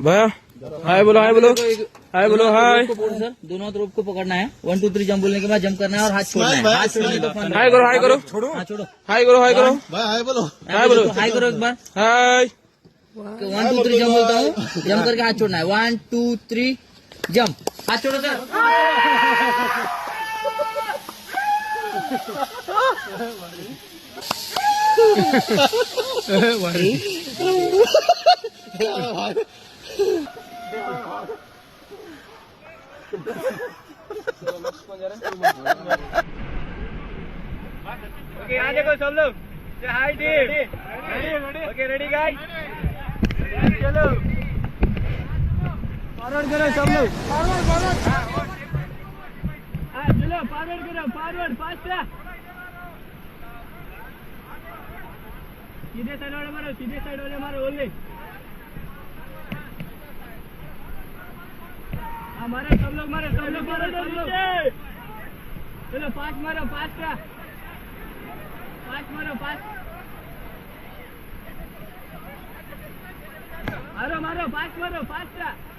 भैया हाय बोलो हाय बोलो हाय बोलो हाय सर दोनों हाथ रोप को पकड़ना है 1 2 3 जंप बोलने के बाद जंप करना है और हाथ छोड़ना है हाथ छोड़ने तो फन हाय करो हाय करो हाँ छोड़ो हाय करो हाय करो भाई हाय बोलो हाय बोलो हाय करो एक बार हाय 1 2 3 जंप बोलता हूँ जंप करके हाथ छोड़ना है 1 2 3 जंप हाथ छोड़ो सर ओके यहाँ देखो सब लोग हाय टीम ओके रेडी गाइस चलो फॉरवर्ड करो सब लोग चलो फॉरवर्ड करो फॉरवर्ड फास्ट सीधे साइड वाले मारो ओनली हमारे सब लोग मारो चलो फास्ट मारो फास्ट मारो फास्ट मारो फास्ट